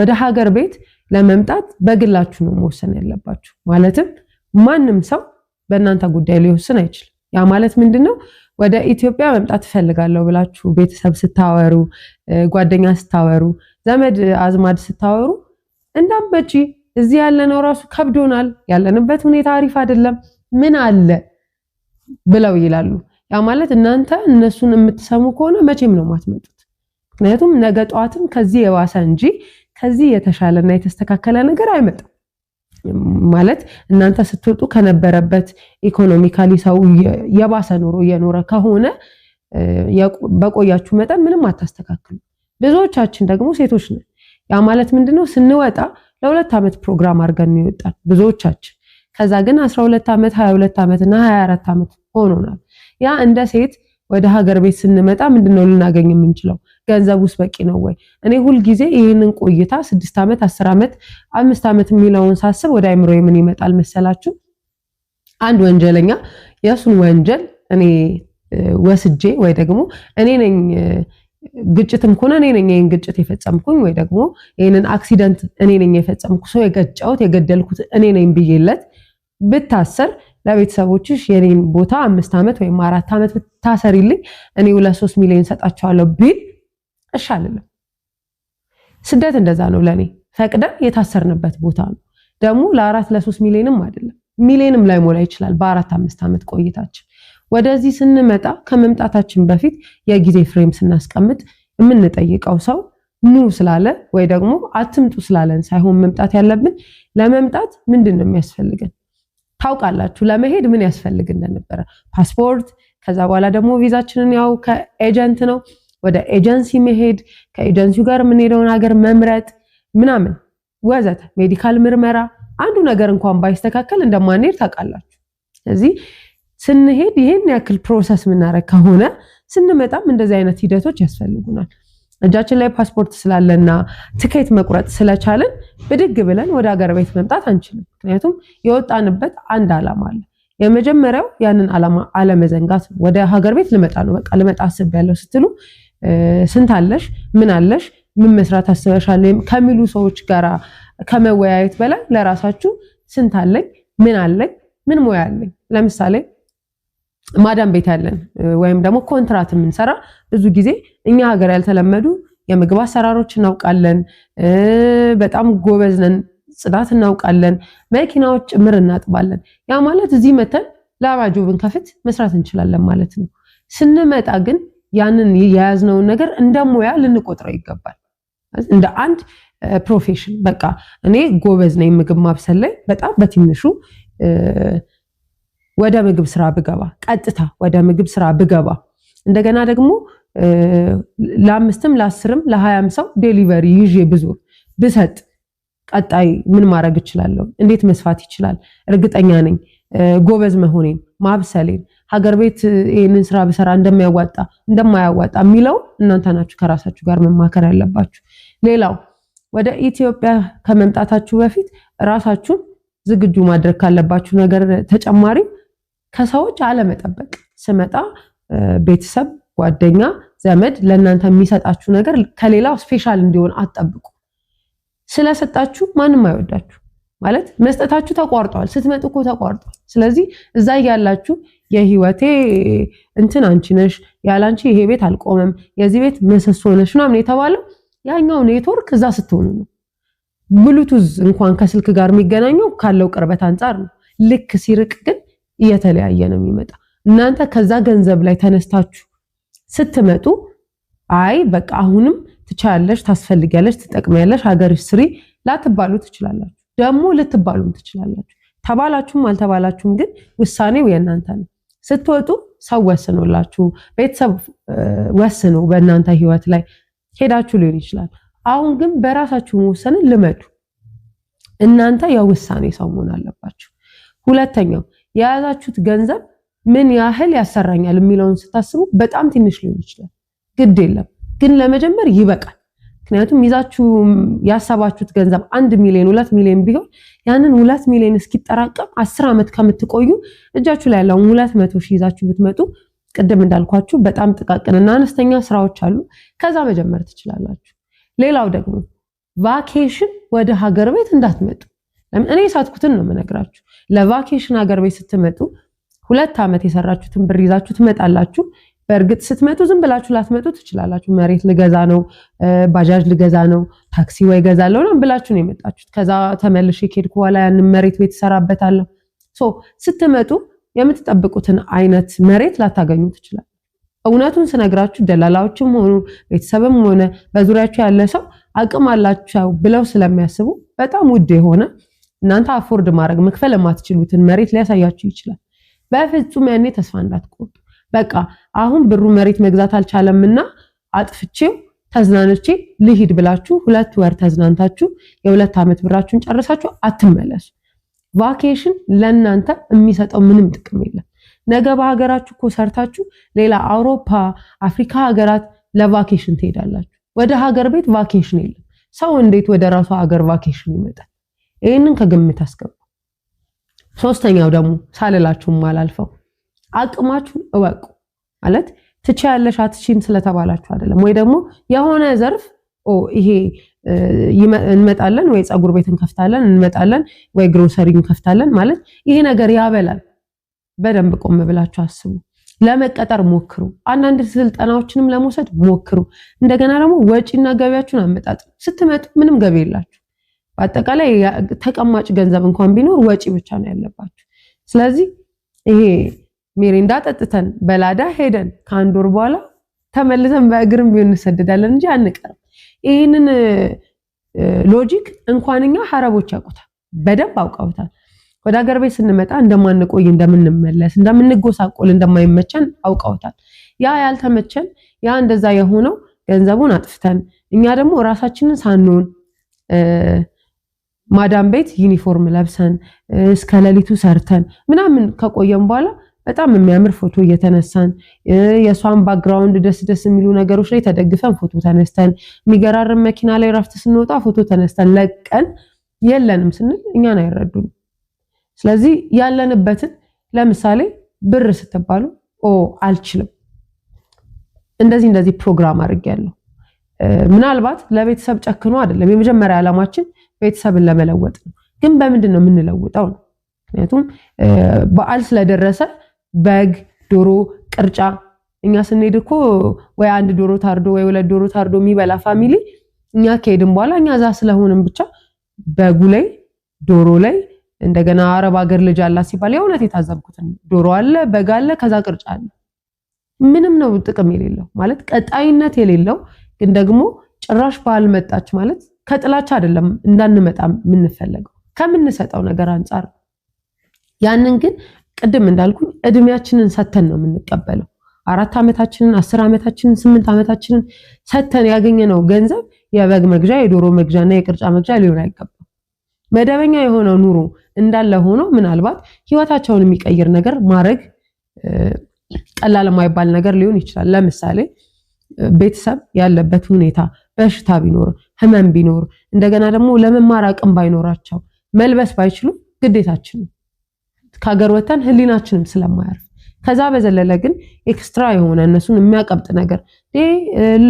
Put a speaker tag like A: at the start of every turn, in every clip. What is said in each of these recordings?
A: ወደ ሀገር ቤት ለመምጣት በግላችሁ ነው መወሰን ያለባችሁ ማለትም ማንም ሰው በእናንተ ጉዳይ ሊወስን አይችልም ያ ማለት ምንድነው ወደ ኢትዮጵያ መምጣት ፈልጋለሁ ብላችሁ ቤተሰብ ስታወሩ ጓደኛ ስታወሩ ዘመድ አዝማድ ስታወሩ እንዳምበጪ እዚህ ያለነው ራሱ ከብዶናል ያለንበት ሁኔታ አሪፍ አይደለም ምን አለ ብለው ይላሉ ያ ማለት እናንተ እነሱን የምትሰሙ ከሆነ መቼም ነው ማትመጡት ምክንያቱም ነገ ጧትም ከዚህ የዋሰ እንጂ ከዚህ የተሻለና የተስተካከለ ነገር አይመጣም ማለት እናንተ ስትወጡ ከነበረበት ኢኮኖሚካሊ ሰው የባሰ ኑሮ የኖረ ከሆነ በቆያችሁ መጠን ምንም አታስተካክሉ ብዙዎቻችን ደግሞ ሴቶች ነን ያ ማለት ምንድነው ስንወጣ ለ2 አመት ፕሮግራም አድርገን ይወጣል ብዙዎቻችን ከዛ ግን 12 አመት 22 አመት እና 24 አመት ሆኖናል ያ እንደ ሴት ወደ ሀገር ቤት ስንመጣ ምንድነው ልናገኝ የምንችለው ገንዘቡስ በቂ ነው ወይ እኔ ሁሉ ጊዜ ይሄንን ቆይታ 6 አመት 10 አመት 5 አመት የሚለውን ሳስብ ወደ አይምሮዬ ምን ይመጣል መሰላችሁ አንድ ወንጀለኛ የሱን ወንጀል እኔ ወስጄ ወይ ደግሞ እኔ ነኝ ግጭትም ኮነ እኔ ነኝ ይሄን ግጭት የፈጸምኩኝ ወይ ደግሞ ይሄንን አክሲደንት እኔ ነኝ የፈጸምኩ ሰው የገጫውት የገደልኩት እኔ ነኝ ብዬለት ብታሰር ለቤተሰቦችሽ የኔን ቦታ 5 አመት ወይ 4 አመት ታሰሪልኝ እኔ 2-3 ሚሊዮን ሰጣቸዋለሁ ቢል እሻልልም ስደት እንደዛ ነው ለኔ ፈቅደን የታሰርንበት ቦታ ነው ደግሞ ለ4-3 ሚሊዮንም አይደለም ሚሊዮንም ላይ ሞላ ይችላል በ4-5 አመት ቆይታችን ወደዚህ ስንመጣ ከመምጣታችን በፊት የጊዜ ፍሬም ስናስቀምጥ የምንጠይቀው ሰው ኑ ስላለ ወይ ደግሞ አትምጡ ስላለን ሳይሆን መምጣት ያለብን ለመምጣት ምንድነው የሚያስፈልገን ታውቃላችሁ ለመሄድ ምን ያስፈልግ እንደነበረ ፓስፖርት ከዛ በኋላ ደግሞ ቪዛችንን ያው ከኤጀንት ነው ወደ ኤጀንሲ መሄድ ከኤጀንሲው ጋር ምን ሄደውን ሀገር መምረጥ ምናምን ወዘተ ሜዲካል ምርመራ አንዱ ነገር እንኳን ባይስተካከል እንደማንሄድ ታውቃላችሁ ስለዚህ ስንሄድ ይሄን ያክል ፕሮሰስ ምናረግ ከሆነ ስንመጣም እንደዚህ አይነት ሂደቶች ያስፈልጉናል እጃችን ላይ ፓስፖርት ስላለና ትኬት መቁረጥ ስለቻለን ብድግ ብለን ወደ ሀገር ቤት መምጣት አንችልም ምክንያቱም የወጣንበት አንድ ዓላማ አለ የመጀመሪያው ያንን ዓላማ አለመዘንጋት ወደ ሀገር ቤት ልመጣ ነው በቃ ልመጣ አስቤያለሁ ስትሉ ስንት አለሽ ምን መስራት አስበሻል ከሚሉ ሰዎች ጋራ ከመወያየት በላይ ለራሳችሁ ስንት አለኝ ምን ሞያ አለኝ ለምሳሌ ማዳም ቤት ያለን ወይም ደግሞ ኮንትራት የምንሰራ ብዙ ጊዜ እኛ ሀገር ያልተለመዱ የምግብ አሰራሮች እናውቃለን በጣም ጎበዝ ነን ጽዳት እናውቃለን መኪናዎች ጭምር እናጥባለን ያ ማለት እዚህ መተን ላባጆብን ከፍት መስራት እንችላለን ማለት ነው ስንመጣ ግን ያንን የያዝነው ነገር እንደሞያ ልንቆጥረው ይገባል እንደ አንድ ፕሮፌሽን በቃ እኔ ጎበዝ ነኝ ምግብ ማብሰል ላይ በጣም በትንሹ ወደ ምግብ ስራ ብገባ ቀጥታ ወደ ምግብ ስራ ብገባ እንደገና ደግሞ ለ5ም ለ10ም ለ20ም ሰው ዴሊቨሪ ይዤ ብዙር ብሰጥ ቀጣይ ምን ማድረግ እችላለሁ እንዴት መስፋት ይችላል እርግጠኛ ነኝ ጎበዝ መሆኔን ማብሰሌን ሀገር ቤት ይሄንን ስራ በሰራ እንደማያዋጣ የሚለው እናንተ ናችሁ ከራሳችሁ ጋር መማከር ያለባችሁ ሌላው ወደ ኢትዮጵያ ከመምጣታችሁ በፊት ራሳችሁን ዝግጁ ማድረግ ካለባችሁ ነገር ተጨማሪ ከሰዎች አለመጠበቅ ስመጣ ቤተሰብ ጓደኛ ዘመድ ለእናንተ የሚሰጣችሁ ነገር ከሌላው ስፔሻል እንዲሆን አትጠብቁ ስለሰጣችሁ ማንም አይወዳችሁ ማለት መስጠታችሁ ተቋርጧል ስትመጡ እኮ ተቋርጧል ስለዚህ እዛ ያላችሁ የህይወቴ እንትን አንቺ ነሽ ያላንቺ ይሄ ቤት አልቆመም የዚህ ቤት ምሰሶ ነሽ ምናምን የተባለው ያኛው ኔትወርክ እዛ ስትሆኑ ነው ብሉቱዝ እንኳን ከስልክ ጋር የሚገናኘው ካለው ቅርበት አንፃር ነው ልክ ሲርቅ ግን እየተለያየ ነው የሚመጣ እናንተ ከዛ ገንዘብ ላይ ተነስታችሁ ስትመጡ አይ በቃ አሁንም ትቻለሽ ታስፈልጊያለሽ ትጠቅሚያለሽ ሀገርሽ ስሪ ላትባሉ ትችላላችሁ ደግሞ ልትባሉም ትችላላችሁ ተባላችሁም አልተባላችሁም ግን ውሳኔው የእናንተ ነው ስትወጡ ሰው ወስኖላችሁ ቤተሰብ ወስኖ በእናንተ ህይወት ላይ ሄዳችሁ ሊሆን ይችላል አሁን ግን በራሳችሁ መወሰን ልመዱ እናንተ የውሳኔ ሰው መሆን አለባችሁ ሁለተኛው የያዛችሁት ገንዘብ ምን ያህል ያሰራኛል የሚለውን ስታስቡ በጣም ትንሽ ሊሆን ይችላል ግድ የለም ግን ለመጀመር ይበቃል ምክንያቱም ይዛችሁ ያሳባችሁት ገንዘብ 1 ሚሊዮን 2 ሚሊዮን ቢሆን ያንን 2 ሚሊዮን እስኪጠራቀም 10 አመት ከምትቆዩ እጃችሁ ላይ ያለው 200 ሺህ ይዛችሁ ብትመጡ ቅድም እንዳልኳችሁ በጣም ጥቃቅንና አነስተኛ ስራዎች አሉ ከዛ መጀመር ትችላላችሁ ሌላው ደግሞ ቫኬሽን ወደ ሀገር ቤት እንዳትመጡ። ለምን እኔ ሳትኩትን ነው የምነግራችሁ። ለቫኬሽን ሀገር ቤት ስትመጡ 2 ዓመት የሰራችሁትን ብር ይዛችሁ ትመጣላችሁ። በእርግጥ ስትመጡ ዝም ብላችሁ ላትመጡ ትችላላችሁ። መሬት ልገዛ ነው፣ ባጃጅ ልገዛ ነው፣ ታክሲ ወይ ገዛለሁ ነው ብላችሁ ነው የመጣችሁት። ከዛ ተመልሼ ከሄድኩ በኋላ ያንን መሬት ቤት እሰራበታለሁ። ስትመጡ የምትጠብቁትን አይነት መሬት ላታገኙ ትችላላችሁ። እውነቱን ስነግራችሁ ደላላዎችም ሆኑ ቤተሰብም ሆነ በዙሪያችሁ ያለ ሰው አቅም አላችሁ ብለው ስለሚያስቡ በጣም ውድ የሆነ እናንተ አፎርድ ማድረግ መክፈል የማትችሉትን መሬት ሊያሳያችሁ ይችላል። በፍጹም ያኔ ተስፋ እንዳትቆርጡ። በቃ አሁን ብሩ መሬት መግዛት አልቻለምና አጥፍቼው ተዝናንቼ ልሂድ ብላችሁ 2 ወር ተዝናንታችሁ የ2 ዓመት ብራችሁን ጨርሳችሁ አትመለሱ። ቫኬሽን ለእናንተ የሚሰጠው ምንም ጥቅም የለም። ነገ በሀገራችሁ እኮ ሰርታችሁ ሌላ አውሮፓ፣ አፍሪካ ሀገራት ለቫኬሽን ትሄዳላችሁ። ወደ ሀገር ቤት ቫኬሽን የለም። ሰው እንዴት ወደ ራሱ ሀገር ቫኬሽን ይመጣል? ይሄንን ከግምት አስገቡ። ሶስተኛው ደግሞ ሳልላችሁም አላልፈው አቅማችሁን እወቁ። ማለት ትችያለሽ አትችይም ስለተባላችሁ አይደለም። ወይ ደግሞ የሆነ ዘርፍ ይሄ እንመጣለን ወይ ፀጉር ቤት እንከፍታለን እንመጣለን ወይ ግሮሰሪ እንከፍታለን ማለት ይሄ ነገር ያበላል። በደንብ ቆም ብላችሁ አስቡ። ለመቀጠር ሞክሩ። አንዳንድ ስልጠናዎችንም ለመውሰድ ሞክሩ። እንደገና ደግሞ ወጪና ገቢያችሁን አመጣጡ። ስትመጡ ምንም ገቢ የላችሁ። በአጠቃላይ ተቀማጭ ገንዘብ እንኳን ቢኖር ወጪ ብቻ ነው ያለባችሁ። ስለዚህ ይሄ ሚሪንዳ ጠጥተን በላዳ ሄደን ከአንድ ወር በኋላ ተመልሰን በእግርም ቢሆን እንሰደዳለን እንጂ አንቀርም። ይሄንን ሎጂክ እንኳንኛ ሐረቦች ያውቁታል፣ በደንብ አውቀውታል። ወደ ሀገር ቤት ስንመጣ እንደማንቆይ እንደምንመለስ እንደምንጎሳቆል እንደማይመቸን አውቀውታል። ያ ያልተመቸን ያ እንደዛ የሆነው ገንዘቡን አጥፍተን እኛ ደግሞ ራሳችንን ሳንሆን ማዳም ቤት ዩኒፎርም ለብሰን እስከ ሌሊቱ ሰርተን ምናምን ከቆየን በኋላ በጣም የሚያምር ፎቶ እየተነሳን የሷን ባክግራውንድ ደስ የሚሉ ነገሮች ላይ ተደግፈን ፎቶ ተነስተን የሚገራርም መኪና ላይ ራፍት ስንወጣ ፎቶ ተነስተን ለቀን የለንም ስንል እኛን አይረዱም። ስለዚህ ያለንበትን ለምሳሌ ብር ስትባሉ አልችልም እንደዚህ ፕሮግራም አድርጌያለሁ። ምናልባት ለቤተሰብ ጨክኖ አይደለም። የመጀመሪያ ዓላማችን ቤተሰብን ለመለወጥ ነው። ግን በምንድን ነው የምንለውጠው ነው? ምክንያቱም በዓል ስለደረሰ በግ፣ ዶሮ፣ ቅርጫ እኛ ስንሄድ እኮ ወይ 1 ዶሮ ታርዶ ወይ 2 ዶሮ ታርዶ የሚበላ ፋሚሊ እኛ ከሄድን በኋላ እኛ ዛ ስለሆነም ብቻ በጉ ላይ ዶሮ ላይ እንደገና አረብ ሀገር ልጅ አላት ሲባል የእውነት የታዘብኩትን ዶሮ አለ፣ በግ አለ፣ ከዛ ቅርጫ አለ። ምንም ነው ጥቅም የሌለው ማለት ቀጣይነት የሌለው ግን ደግሞ ጭራሽ በዓል መጣች ማለት ከጥላቻ አይደለም እንዳንመጣ የምንፈልገው ከምንሰጠው ነገር አንፃር። ያንን ግን ቅድም እንዳልኩኝ እድሜያችንን ሰተን ነው የምንቀበለው። 4 ዓመታችንን 10 ዓመታችንን 8 ዓመታችንን ሰተን ያገኘነው ገንዘብ የበግ መግዣ የዶሮ መግዣና የቅርጫ መግዣ ሊሆን አይገባም። መደበኛ የሆነው ኑሮ እንዳለ ሆኖ ምናልባት ህይወታቸውን የሚቀይር ነገር ማድረግ ቀላል የማይባል ነገር ሊሆን ይችላል። ለምሳሌ ቤተሰብ ያለበት ሁኔታ በሽታ ቢኖር ህመም ቢኖር እንደገና ደግሞ ለመማር አቅም ባይኖራቸው መልበስ ባይችሉ ግዴታችን ነው ከሀገር ወተን ህሊናችንም ስለማያርፍ። ከዛ በዘለለ ግን ኤክስትራ የሆነ እነሱን የሚያቀብጥ ነገር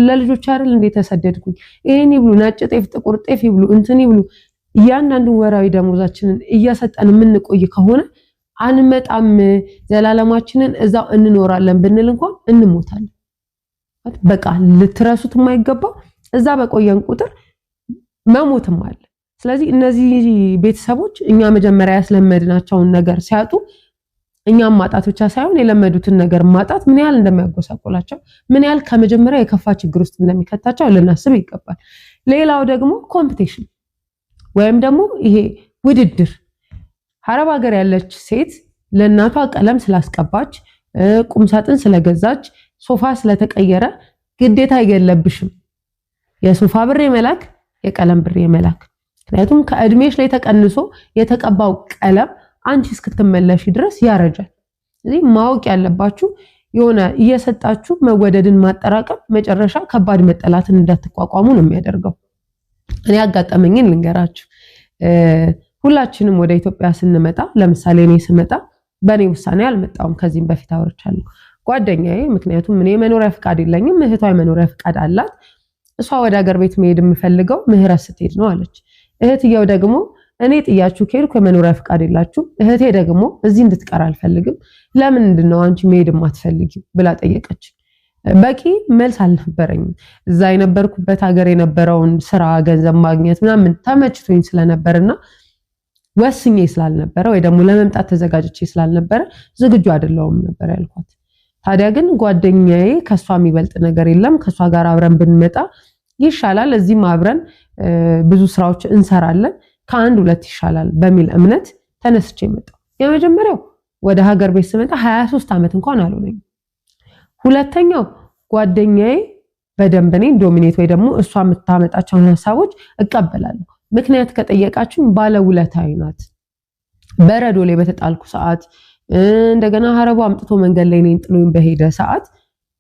A: ለልጆች አይደል እንዴ ተሰደድኩኝ ይሄን ይብሉ ነጭ ጤፍ ጥቁር ጤፍ ይብሉ እንትን ይብሉ እያንዳንዱ ወራዊ ደሞዛችንን እያሰጠን የምንቆይ ከሆነ አንመጣም ዘላለማችንን እዛው እንኖራለን ብንል እንኳን እንሞታለን። በቃ ልትረሱት የማይገባው እዛ በቆየን ቁጥር መሞትም አለ። ስለዚህ እነዚህ ቤተሰቦች እኛ መጀመሪያ ያስለመድናቸውን ነገር ሲያጡ እኛም ማጣት ብቻ ሳይሆን የለመዱትን ነገር ማጣት ምን ያህል እንደሚያጎሳቆላቸው ምን ያህል ከመጀመሪያ የከፋ ችግር ውስጥ እንደሚከታቸው ልናስብ ይገባል። ሌላው ደግሞ ኮምፒቲሽን ወይም ደግሞ ይሄ ውድድር። አረብ ሀገር ያለች ሴት ለእናቷ ቀለም ስላስቀባች ቁምሳጥን ስለገዛች ሶፋ ስለተቀየረ ግዴታ አይገለብሽም የሶፋ ብር የመላክ የቀለም ብር የመላክ። ምክንያቱም ከእድሜሽ ላይ ተቀንሶ የተቀባው ቀለም አንቺ እስክትመለሽ ድረስ ያረጃል። ስለዚህ ማወቅ ያለባችሁ የሆነ እየሰጣችሁ መወደድን ማጠራቀም መጨረሻ ከባድ መጠላትን እንዳትቋቋሙ ነው የሚያደርገው። እኔ ያጋጠመኝን ልንገራችሁ። ሁላችንም ወደ ኢትዮጵያ ስንመጣ ለምሳሌ እኔ ስመጣ በእኔ ውሳኔ አልመጣሁም። ከዚህም በፊት አወርቻለሁ። ጓደኛዬ ምክንያቱም እኔ መኖሪያ ፍቃድ የለኝም፣ እህቷ መኖሪያ ፍቃድ አላት። እሷ ወደ ሀገር ቤት መሄድ የምፈልገው ምህረት ስትሄድ ነው አለች። እህትየው ደግሞ እኔ ጥያችሁ ከሄድኩ የመኖሪያ ፍቃድ የላችሁ፣ እህቴ ደግሞ እዚህ እንድትቀር አልፈልግም፣ ለምንድን ነው አንቺ መሄድ የማትፈልጊው ብላ ጠየቀች። በቂ መልስ አልነበረኝም። እዛ የነበርኩበት ሀገር የነበረውን ስራ ገንዘብ ማግኘት ምናምን ተመችቶኝ ስለነበርና ወስኜ ስላልነበረ ወይ ደግሞ ለመምጣት ተዘጋጅቼ ስላልነበረ ዝግጁ አይደለሁም ነበር ያልኳት። ታዲያ ግን ጓደኛዬ ከሷ የሚበልጥ ነገር የለም፣ ከሷ ጋር አብረን ብንመጣ ይሻላል፣ እዚህም አብረን ብዙ ስራዎች እንሰራለን፣ ከአንድ ሁለት ይሻላል በሚል እምነት ተነስቼ መጣሁ። የመጀመሪያው ወደ ሀገር ቤት ስመጣ 23 ዓመት እንኳን አልሆነኝም። ሁለተኛው ጓደኛዬ በደንብ እኔን ዶሚኔት ወይ ደግሞ እሷ የምታመጣቸውን ሐሳቦች እቀበላለሁ። ምክንያት ከጠየቃችሁኝ ባለውለታዬ ናት። በረዶ ላይ በተጣልኩ ሰዓት እንደገና ሀረቡ አምጥቶ መንገድ ላይ እኔን ጥሎኝ በሄደ ሰዓት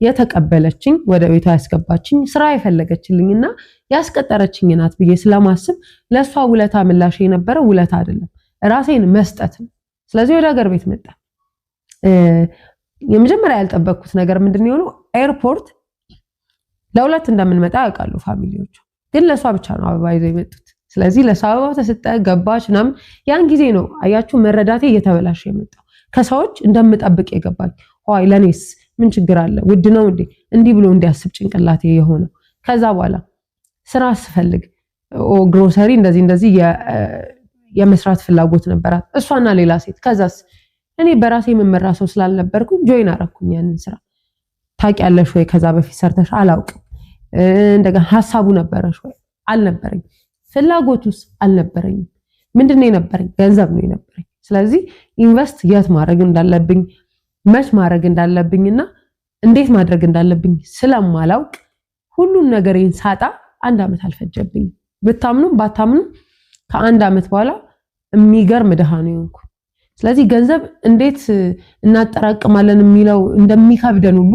A: የተቀበለችኝ ወደ ቤቷ ያስገባችኝ ስራ የፈለገችልኝና ያስቀጠረችኝ ናት ብዬ ስለማስብ ለሷ ውለታ ምላሽ የነበረው ውለታ አይደለም፣ ራሴን መስጠት ነው። ስለዚህ ወደ ሀገር ቤት መጣ። የመጀመሪያ ያልጠበቅኩት ነገር ምንድነው የሆነው? ኤርፖርት ለሁለት እንደምንመጣ ያውቃሉ ፋሚሊዎቹ፣ ግን ለሷ ብቻ ነው አበባ ይዘው የመጡት። ስለዚህ ለሷ አበባ ተሰጠ፣ ገባች ምናምን። ያን ጊዜ ነው አያችሁ መረዳቴ እየተበላሸ የመጣው። ከሰዎች እንደምጠብቅ የገባኝ ሆይ ለኔስ ምን ችግር አለ? ውድ ነው እንዴ? እንዲህ ብሎ እንዲያስብ ጭንቅላቴ የሆነው። ከዛ በኋላ ስራ ስፈልግ ግሮሰሪ እንደዚህ የመስራት ፍላጎት ነበራት እሷና ሌላ ሴት። ከዛስ እኔ በራሴ የምመራ ሰው ስላልነበርኩ ጆይን አረኩኝ ያንን ስራ። ታውቂያለሽ ወይ ከዛ በፊት ሰርተሽ? አላውቅም። እንደገና ሐሳቡ ነበረሽ ወይ? አልነበረኝ። ፍላጎቱስ አልነበረኝም። ምንድነው የነበረኝ? ገንዘብ ነው የነበረኝ። ስለዚህ ኢንቨስት የት ማድረግ እንዳለብኝ መች ማድረግ እንዳለብኝና እንዴት ማድረግ እንዳለብኝ ስለማላውቅ ሁሉን ነገሬን ሳጣ 1 ዓመት አልፈጀብኝም። ብታምኑም ባታምኑም ከ1 ዓመት በኋላ የሚገርም ድሃ ነው የሆንኩ። ስለዚህ ገንዘብ እንዴት እናጠራቅማለን የሚለው እንደሚከብደን ሁሉ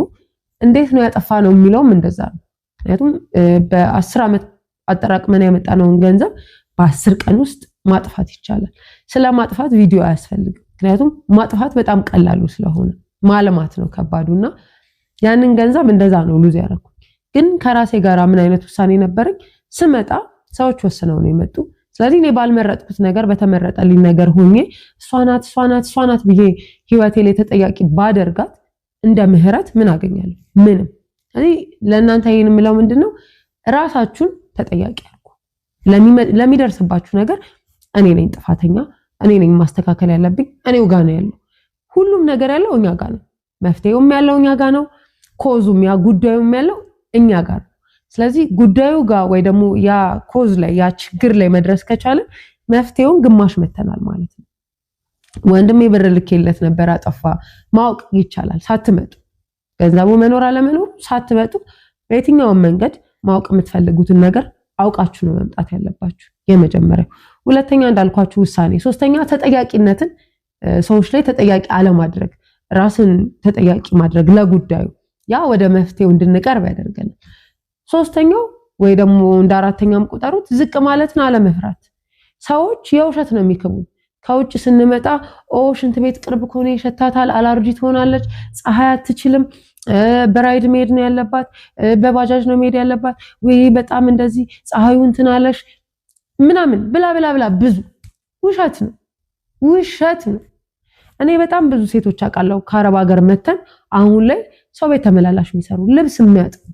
A: እንዴት ነው ያጠፋ ነው የሚለውም እንደዛ ነው። ምክንያቱም በ10 ዓመት አጠራቅመን ያመጣነውን ገንዘብ በ10 ቀን ውስጥ ማጥፋት ይቻላል። ስለማጥፋት ቪዲዮ አያስፈልግም። ምክንያቱም ማጥፋት በጣም ቀላሉ ስለሆነ ማለማት ነው ከባዱና ያንን ገንዘብ እንደዛ ነው ሉዝ ያደረኩት። ግን ከራሴ ጋር ምን አይነት ውሳኔ ነበረኝ? ስመጣ ሰዎች ወስነው ነው የመጡ። ስለዚህ እኔ ባልመረጥኩት ነገር በተመረጠልኝ ነገር ሆኜ እሷ ናት ብዬ ህይወቴ ላይ ተጠያቂ ባደርጋት እንደ ምህረት ምን አገኛለሁ? ምንም። ስለዚህ ለእናንተ ይሄን የምለው ምንድነው? ራሳችሁን ተጠያቂ አድርጉ። ለሚደርስባችሁ ነገር እኔ ነኝ ጥፋተኛ፣ እኔ ነኝ ማስተካከል ያለብኝ፣ እኔው ጋር ነው ያለው። ሁሉም ነገር ያለው እኛ ጋር ነው። መፍትሄውም ያለው እኛ ጋር ነው። ኮዙም ያ ጉዳዩም ያለው እኛ ጋር ነው። ስለዚህ ጉዳዩ ጋር ወይ ደግሞ ያ ኮዝ ላይ ያ ችግር ላይ መድረስ ከቻለ መፍትሄውን ግማሽ መተናል ማለት ነው። ወንድሜ ብር ልኬለት ነበር አጠፋ፣ ማወቅ ይቻላል ሳትመጡ። ገንዘቡ መኖር አለመኖር ሳትመጡ በየትኛውም መንገድ ማወቅ የምትፈልጉትን ነገር አውቃችሁ ነው መምጣት ያለባችሁ። የመጀመሪያው። ሁለተኛ እንዳልኳችሁ ውሳኔ። ሶስተኛ ተጠያቂነትን ሰዎች ላይ ተጠያቂ አለማድረግ፣ ራስን ተጠያቂ ማድረግ ለጉዳዩ። ያ ወደ መፍትሄው እንድንቀርብ ያደርገናል። ሶስተኛው ወይ ደግሞ እንደ አራተኛም ቁጠሩት ዝቅ ማለትን አለመፍራት። ሰዎች የውሸት ነው የሚክቡን። ከውጭ ስንመጣ ሽንት ቤት ቅርብ ከሆነ ይሸታታል፣ አላርጂ ትሆናለች፣ ፀሐይ አትችልም፣ በራይድ መሄድ ነው ያለባት፣ በባጃጅ ነው መሄድ ያለባት፣ ወይ በጣም እንደዚህ ፀሐዩ እንትን አለሽ ምናምን ብላ ብዙ ውሸት ነው። እኔ በጣም ብዙ ሴቶች አውቃለሁ ከአረብ ሀገር መተን አሁን ላይ ሰው ቤት ተመላላሽ የሚሰሩ ልብስ የሚያጥቡ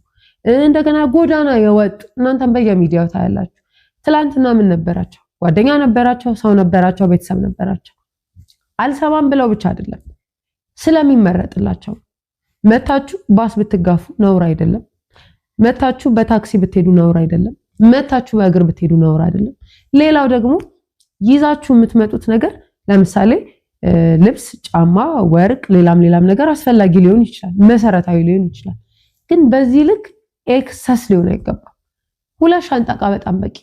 A: እንደገና ጎዳና የወጡ እናንተም በየሚዲያው ታያላችሁ። ትላንትና ምን ነበራቸው? ጓደኛ ነበራቸው፣ ሰው ነበራቸው፣ ቤተሰብ ነበራቸው። አልሰማም ብለው ብቻ አይደለም ስለሚመረጥላቸው። መታችሁ ባስ ብትጋፉ ነውር አይደለም። መታችሁ በታክሲ ብትሄዱ ነውር አይደለም። መታችሁ በእግር ብትሄዱ ነውር አይደለም። ሌላው ደግሞ ይዛችሁ የምትመጡት ነገር ለምሳሌ ልብስ፣ ጫማ፣ ወርቅ፣ ሌላም ነገር አስፈላጊ ሊሆን ይችላል፣ መሰረታዊ ሊሆን ይችላል። ግን በዚህ ልክ ኤክሰስ ሊሆን አይገባም። 2 ሻንጣ ዕቃ በጣም በቂ።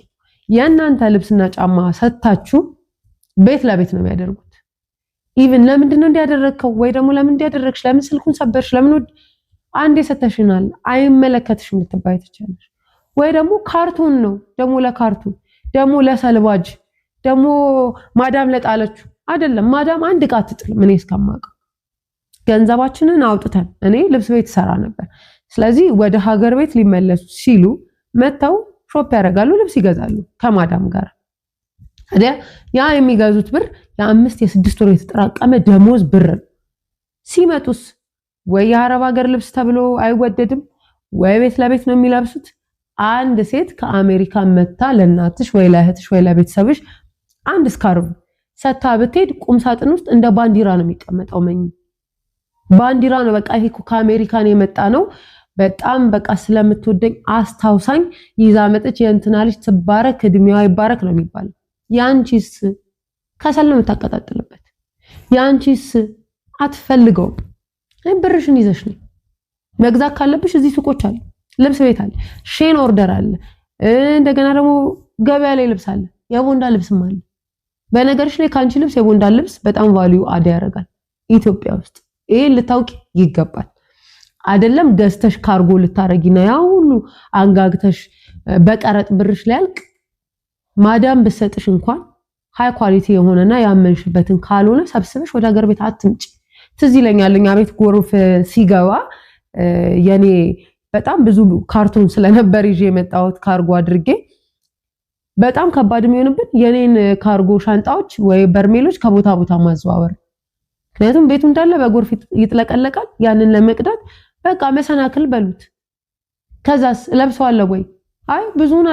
A: የእናንተ ልብስና ጫማ ሰታችሁ ቤት ለቤት ነው የሚያደርጉት። ኢቭን ለምንድን ነው እንዲያደረግከው ወይ ደግሞ ለምን እንዲያደረግሽ፣ ለምን ስልኩን ሰበርሽ፣ ለምን አንዴ ሰተሽናል አይመለከትሽም ልትባይ ትችላለሽ። ወይ ደግሞ ካርቶን ነው ደግሞ ለካርቶን ደግሞ ለሰልባጅ ደግሞ ማዳም ለጣለችው አይደለም። ማዳም አንድ ዕቃ አትጥልም። እኔ እስከማውቀው ገንዘባችንን አውጥተን እኔ ልብስ ቤት ሰራ ነበር። ስለዚህ ወደ ሀገር ቤት ሊመለሱ ሲሉ መተው ሾፕ ያደርጋሉ፣ ልብስ ይገዛሉ ከማዳም ጋር። ያ የሚገዙት ብር የ5 የ6 ወር የተጠራቀመ ደሞዝ ብር ሲመጡስ ወይ የአረብ ሀገር ልብስ ተብሎ አይወደድም ወይ ቤት ለቤት ነው የሚለብሱት። አንድ ሴት ከአሜሪካ መታ ለእናትሽ ወይ ለእህትሽ ወይ ለቤተሰብሽ አንድ ስካርቭ ሰታ ብትሄድ ቁም ሳጥን ውስጥ እንደ ባንዲራ ነው የሚቀመጠው። ባንዲራ ነው በቃ ይሄ ከአሜሪካን የመጣ ነው፣ በጣም በቃ ስለምትወደኝ አስታውሳኝ ይዛ መጥች የእንትና ልጅ ትባረክ እድሜዋ ይባረክ ነው የሚባለው። ያንቺስ ከሰል ነው የምታቀጣጥልበት። ያንቺስ አትፈልገውም። ብርሽን ይዘሽ ነው መግዛት ካለብሽ እዚህ ሱቆች አለ፣ ልብስ ቤት አለ፣ ሼን ኦርደር አለ፣ እንደገና ደግሞ ገበያ ላይ ልብስ አለ፣ የቦንዳ ልብስም አለ። በነገርሽ ላይ ካንቺ ልብስ የቦንዳ ልብስ በጣም ቫልዩ አድ ያደርጋል ኢትዮጵያ ውስጥ። ይሄን ልታውቂ ይገባል። አይደለም ገዝተሽ ካርጎ ልታረጊና ያው ሁሉ አንጋግተሽ በቀረጥ ብርሽ ላይ ያልቅ ማዳም በሰጥሽ እንኳን ሃይ ኳሊቲ የሆነና ያመንሽበትን ካልሆነ ሰብስበሽ ወደ ሀገር ቤት አትምጪ። ትዝ ይለኛል እኛ ቤት ጎርፍ ሲገባ የኔ በጣም ብዙ ካርቶን ስለነበር ይዤ የመጣሁት ካርጎ አድርጌ በጣም ከባድ የሚሆንብን የኔን ካርጎ ሻንጣዎች ወይ በርሜሎች ከቦታ ቦታ ማዘዋወር። ምክንያቱም ቤቱ እንዳለ በጎርፍ ይጥለቀለቃል። ያንን ለመቅዳት በቃ መሰናክል በሉት። ከዛስ ለብሰዋለሁ ወይ? አይ ብዙውን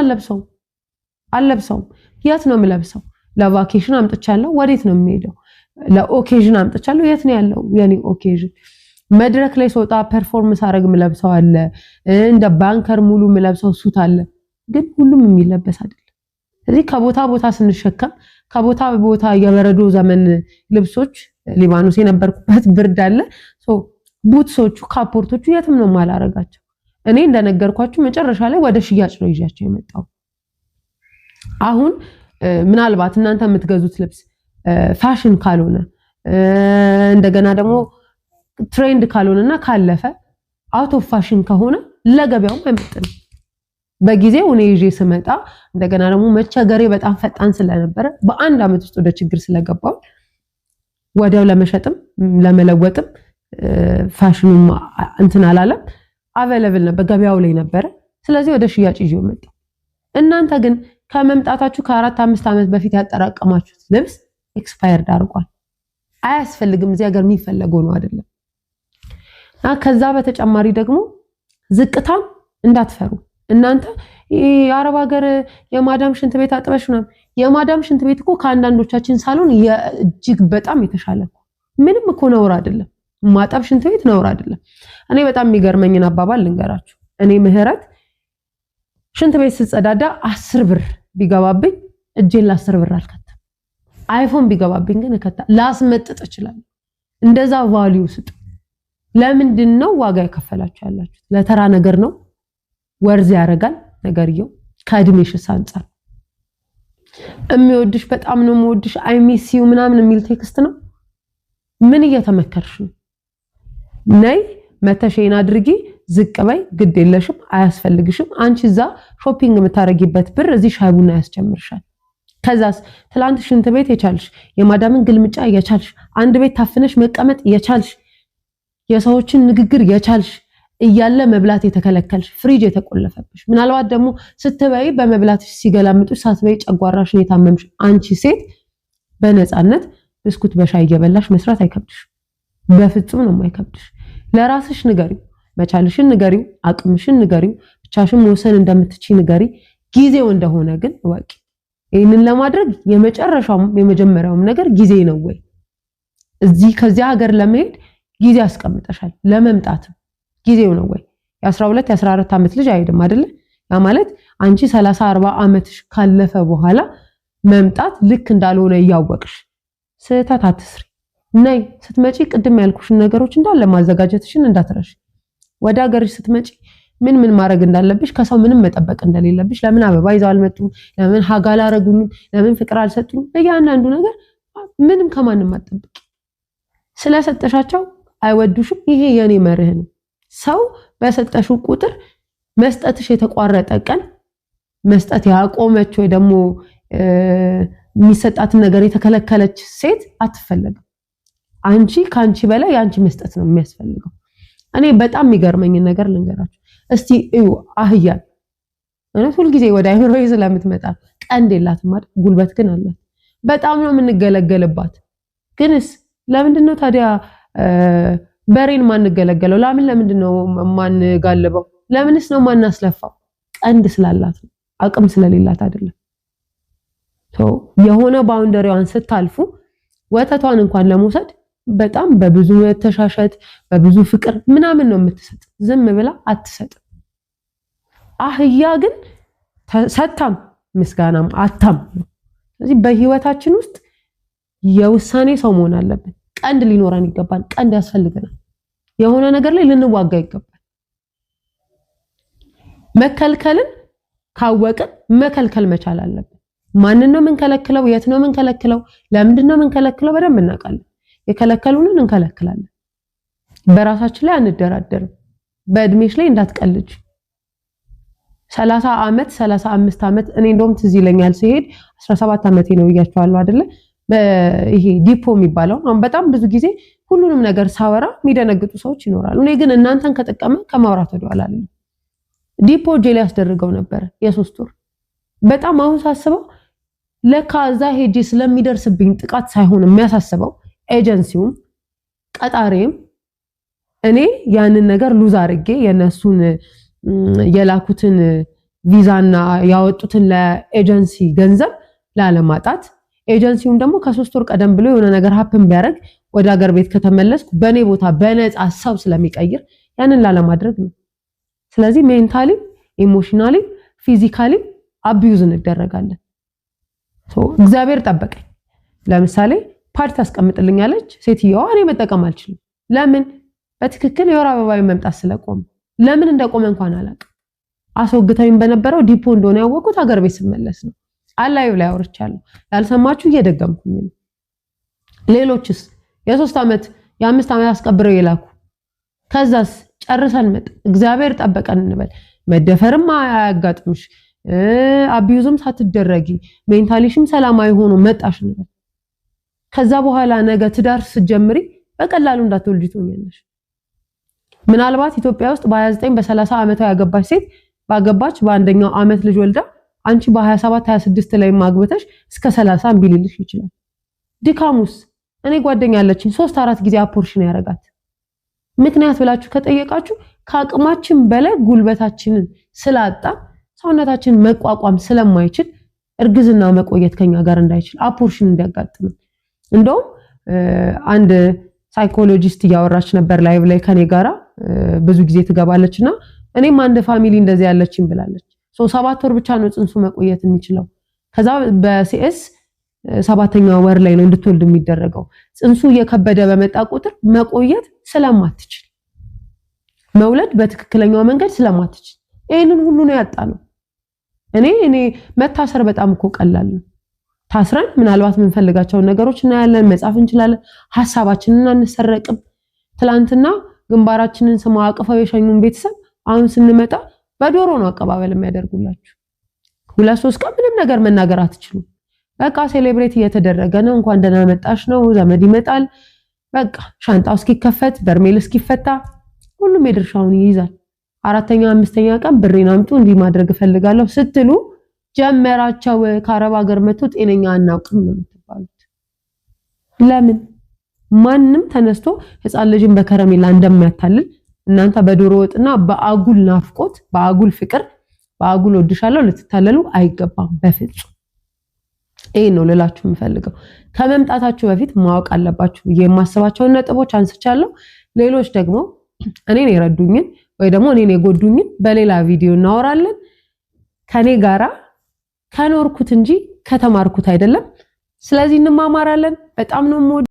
A: አልለብሰውም። የት ነው የምለብሰው? ለቫኬሽን አምጥቻለሁ። ወዴት ነው የምሄደው? ለኦኬዥን አምጥቻለሁ። የት ነው ያለው የኔ ኦኬዥን? መድረክ ላይ ስወጣ ፐርፎርማንስ አረግ ምለብሰው አለ፣ እንደ ባንከር ሙሉ ምለብሰው ሱት አለ። ግን ሁሉም የሚለበስ አይደለም። ስለዚህ ከቦታ ቦታ ስንሸከም ከቦታ ቦታ የበረዶ ዘመን ልብሶች ሊባኖስ የነበርኩበት ብርድ አለ። ቡትሶቹ ካፖርቶቹ የትም ነው ማላረጋቸው። እኔ እንደነገርኳችሁ መጨረሻ ላይ ወደ ሽያጭ ነው ይዣቸው የመጣው። አሁን ምናልባት እናንተ የምትገዙት ልብስ ፋሽን ካልሆነ እንደገና ደግሞ ትሬንድ ካልሆነና ካለፈ አውት ኦፍ ፋሽን ከሆነ ለገበያው አይመጥንም። በጊዜው እኔ ይዤ ስመጣ እንደገና ደግሞ መቸገሬ በጣም ፈጣን ስለነበረ በአንድ አመት ውስጥ ወደ ችግር ስለገባው ወዲያው ለመሸጥም ለመለወጥም ፋሽኑም እንትን አላለም፣ አቬለብል ነበር፣ ገበያው ላይ ነበር። ስለዚህ ወደ ሽያጭ ይዤው መጣ። እናንተ ግን ከመምጣታችሁ ከ4-5 አመት በፊት ያጠራቀማችሁት ልብስ ኤክስፓየርድ አድርጓል፣ አያስፈልግም። እዚህ ሀገር የሚፈለገው ነው አይደለም። ከዛ በተጨማሪ ደግሞ ዝቅታም እንዳትፈሩ እናንተ። የአረብ ሀገር የማዳም ሽንት ቤት አጥበሽ ነው። የማዳም ሽንት ቤት እኮ ከአንዳንዶቻችን ሳሎን እጅግ በጣም የተሻለ ነው። ምንም እኮ ነውር አይደለም። ማጠብ ሽንት ቤት ነውር አይደለም። እኔ በጣም የሚገርመኝን አባባል ልንገራችሁ። እኔ ምህረት ሽንት ቤት ስጸዳዳ 10 ብር ቢገባብኝ እጄን ለ10 ብር አልከተም። አይፎን ቢገባብኝ ግን እከታ ላስመጥጥ እችላለሁ። እንደዛ ቫልዩ ስጡ። ለምንድን ነው ዋጋ የከፈላችሁ ያላችሁ? ለተራ ነገር ነው? ወርዝ ያረጋል ነገርየው። ከእድሜሽስ አንፃር የሚወድሽ በጣም ነው የምወድሽ አይ ሚስ ዩ ምናምን የሚል ቴክስት ነው? ምን እየተመከርሽ ነው? ነይ መተሽን አድርጊ፣ ዝቅ በይ፣ ግድ የለሽም፣ አያስፈልግሽም። አንቺ እዛ ሾፒንግ የምታረጊበት ብር እዚህ ሻይ ቡና ያስጨምርሻል። ከዛስ ትላንት ሽንት ቤት የቻልሽ የማዳምን ግልምጫ የቻልሽ አንድ ቤት ታፍነሽ መቀመጥ የቻልሽ የሰዎችን ንግግር የቻልሽ እያለ መብላት የተከለከልሽ ፍሪጅ የተቆለፈብሽ ምናልባት ደግሞ ስትበይ በመብላትሽ ሲገላምጡሽ ሳትበይ ጨጓራሽን የታመምሽ አንቺ ሴት በነፃነት ብስኩት በሻይ እየበላሽ መስራት አይከብድሽ። በፍጹም ነው የማይከብድሽ። ለራስሽ ንገሪው፣ መቻልሽን ንገሪው፣ አቅምሽን ንገሪው፣ ብቻሽን መወሰን እንደምትችይ ንገሪ። ጊዜው እንደሆነ ግን ወቂ። ይሄንን ለማድረግ የመጨረሻውም የመጀመሪያውም ነገር ጊዜ ነው ወይ? እዚህ ከዚያ ሀገር ለመሄድ ጊዜ አስቀምጠሻል፣ ለመምጣት ጊዜው ነው ወይ? የ12 የ14 ዓመት ልጅ አይደለም አይደለ? ያ ማለት አንቺ 30 40 ዓመትሽ ካለፈ በኋላ መምጣት ልክ እንዳልሆነ እያወቅሽ ስህተት አትስሪ። ነይ ስትመጪ ቅድም ያልኩሽን ነገሮች እንዳለ ማዘጋጀትሽን እንዳትረሽ። ወደ ሀገርሽ ስትመጪ ምን ማድረግ እንዳለብሽ፣ ከሰው ምንም መጠበቅ እንደሌለብሽ፣ ለምን አበባ ይዘው አልመጡም፣ ለምን ሀጋ አላረጉኝም፣ ለምን ፍቅር አልሰጡኝ፣ በእያንዳንዱ ነገር ምንም ከማንም አትጠብቂ። ስለሰጠሻቸው አይወዱሽም። ይሄ የኔ መርህ ነው። ሰው በሰጠሹ ቁጥር መስጠትሽ የተቋረጠ ቀን መስጠት ያቆመች ወይ ደግሞ የሚሰጣትን ነገር የተከለከለች ሴት አትፈለግም። አንቺ ካንቺ በላይ ያንቺ መስጠት ነው የሚያስፈልገው። እኔ በጣም የሚገርመኝ ነገር ልንገራችሁ። እስቲ እዩ አህያን እኔ ሁሉ ጊዜ ወደ አይምሮዬ ስለምትመጣ ቀንድ የላትም አይደል? ጉልበት ግን አላት። በጣም ነው የምንገለገልባት። ግንስ ለምንድነው ታዲያ በሬን ማንገለገለው? ለምንድነው ማንጋልበው? ለምንስ ነው ማናስለፋው? ቀንድ ስላላት ነው፣ አቅም ስለሌላት አይደለም። የሆነ ባውንደሪዋን ስታልፉ ወተቷን እንኳን ለመውሰድ በጣም በብዙ ተሻሸት በብዙ ፍቅር ምናምን ነው የምትሰጥ። ዝም ብላ አትሰጥም። አህያ ግን ሰታም ምስጋናም አታም። ስለዚህ በህይወታችን ውስጥ የውሳኔ ሰው መሆን አለብን። ቀንድ ሊኖረን ይገባል። ቀንድ ያስፈልገናል። የሆነ ነገር ላይ ልንዋጋ ይገባል። መከልከልን ካወቅን መከልከል መቻል አለብን። ማንን ነው የምንከለክለው? የት ነው የምንከለክለው? ለምንድን ነው የምንከለክለው? በደንብ እናውቃለን። የከለከሉንን እንከለክላለን። በራሳችን ላይ አንደራደርም። በእድሜሽ ላይ እንዳትቀልጅ። 30 ዓመት 35 ዓመት እኔ እንደውም ትዝ ይለኛል ሲሄድ 17 ዓመቴ ነው ብያቸዋለሁ አይደለ? ይሄ ዲፖ የሚባለው አሁን በጣም ብዙ ጊዜ ሁሉንም ነገር ሳወራ የሚደነግጡ ሰዎች ይኖራሉ። እኔ ግን እናንተን ከጠቀመ ከማውራት ወደኋላ አለ። ዲፖ ጄል ያስደርገው ነበር የ3 ወር። በጣም አሁን ሳስበው ለካ እዛ ሄጄ ስለሚደርስብኝ ጥቃት ሳይሆን የሚያሳስበው ኤጀንሲውም ቀጣሪም እኔ ያንን ነገር ሉዝ አድርጌ የነሱን የላኩትን ቪዛና ያወጡትን ለኤጀንሲ ገንዘብ ላለማጣት ኤጀንሲውም ደግሞ ከ3 ወር ቀደም ብሎ የሆነ ነገር ሀፕን ቢያደርግ ወደ ሀገር ቤት ከተመለስኩ በኔ ቦታ በነፃ ሰው ስለሚቀይር ያንን ላለማድረግ ነው። ስለዚህ ሜንታሊ፣ ኢሞሽናሊ፣ ፊዚካሊ አቢዩዝ እንደረጋለን። እግዚአብሔር ጠበቀኝ። ለምሳሌ ፓድ ታስቀምጥልኛለች ሴትየዋ፣ እኔ መጠቀም አልችልም። ለምን? በትክክል የወር አበባዊ መምጣት ስለቆመ። ለምን እንደቆመ እንኳን አላውቅም። አስወግተኝ በነበረው ዲፖ እንደሆነ ያወቁት ሀገር ቤት ስመለስ ነው። አላዩ ላይ አውርቻለሁ። ያልሰማችሁ እየደገምኩኝ ነው። ሌሎችስ የ3 ዓመት የ5 ዓመት አስቀብረው የላኩ ከዛስ ጨርሰን መጥ እግዚአብሔር ጠበቀን እንበል። መደፈርም አያጋጥምሽ፣ አቢዩዝም ሳትደረጊ ሜንታሊሽም ሰላማዊ ሆኖ መጣሽ እንበል። ከዛ በኋላ ነገ ትዳር ስትጀምሪ በቀላሉ እንዳትወልጂ ትሆኛለሽ። ምናልባት ኢትዮጵያ ውስጥ በ29 በ30 ዓመቷ ያገባች ሴት ባገባች በአንደኛው ዓመት ልጅ ወልዳ አንቺ በ27 26 ላይ ማግበተሽ እስከ 30 ቢልልሽ ይችላል። ድካሙስ? እኔ ጓደኛ አለችኝ 3-4 ጊዜ አፖርሽን ያረጋት። ምክንያት ብላችሁ ከጠየቃችሁ ከአቅማችን በላይ ጉልበታችንን ስላጣ ሰውነታችን መቋቋም ስለማይችል እርግዝና መቆየት ከኛ ጋር እንዳይችል አፖርሽን እንዲያጋጥም። እንደውም አንድ ሳይኮሎጂስት እያወራች ነበር ላይቭ ላይ ከኔ ጋራ ብዙ ጊዜ ትገባለችና እኔም አንድ ፋሚሊ እንደዚህ ያለችኝ ብላለች። 7 ወር ብቻ ነው ጽንሱ መቆየት የሚችለው። ከዛ በሲኤስ 7ኛው ወር ላይ ነው እንድትወልድ የሚደረገው። ጽንሱ እየከበደ በመጣ ቁጥር መቆየት ስለማትችል መውለድ በትክክለኛው መንገድ ስለማትችል ይሄንን ሁሉ ነው ያጣነው። እኔ መታሰር በጣም እኮ ቀላል ነው። ታስረን ምናልባት የምንፈልጋቸውን ነገሮች እናያለን፣ መጻፍ እንችላለን፣ ሐሳባችንን አንሰረቅም። ትላንትና ግንባራችንን ስማ አቅፈው የሸኙን ቤተሰብ አሁን ስንመጣ በዶሮ ነው አቀባበል የሚያደርጉላችሁ። 2-3 ቀን ምንም ነገር መናገር አትችሉም። በቃ ሴሌብሬት እየተደረገ ነው። እንኳን ደህና መጣሽ ነው። ዘመድ ይመጣል። በቃ ሻንጣው እስኪከፈት በርሜል እስኪፈታ ሁሉም የድርሻውን ይይዛል። 4ኛ 5ኛ ቀን ብሬን አምጡ እንዲህ ማድረግ እፈልጋለሁ ስትሉ ጀመራቸው። ከአረብ ሀገር መጥቶ ጤነኛ አናውቅም ነው የምትባሉት። ለምን? ማንም ተነስቶ ህፃን ልጅን በከረሜላ እንደሚያታልል እናንተ በዶሮ ወጥና በአጉል ናፍቆት፣ በአጉል ፍቅር፣ በአጉል ወድሻለሁ ልትታለሉ አይገባም በፍጹም። ይሄ ነው ልላችሁ የምፈልገው። ከመምጣታችሁ በፊት ማወቅ አለባችሁ የማስባቸውን ነጥቦች አንስቻለሁ። ሌሎች ደግሞ እኔን የረዱኝን ወይ ደግሞ እኔን የጎዱኝን በሌላ ቪዲዮ እናወራለን። ከኔ ጋራ ከኖርኩት እንጂ ከተማርኩት አይደለም። ስለዚህ እንማማራለን። በጣም ነው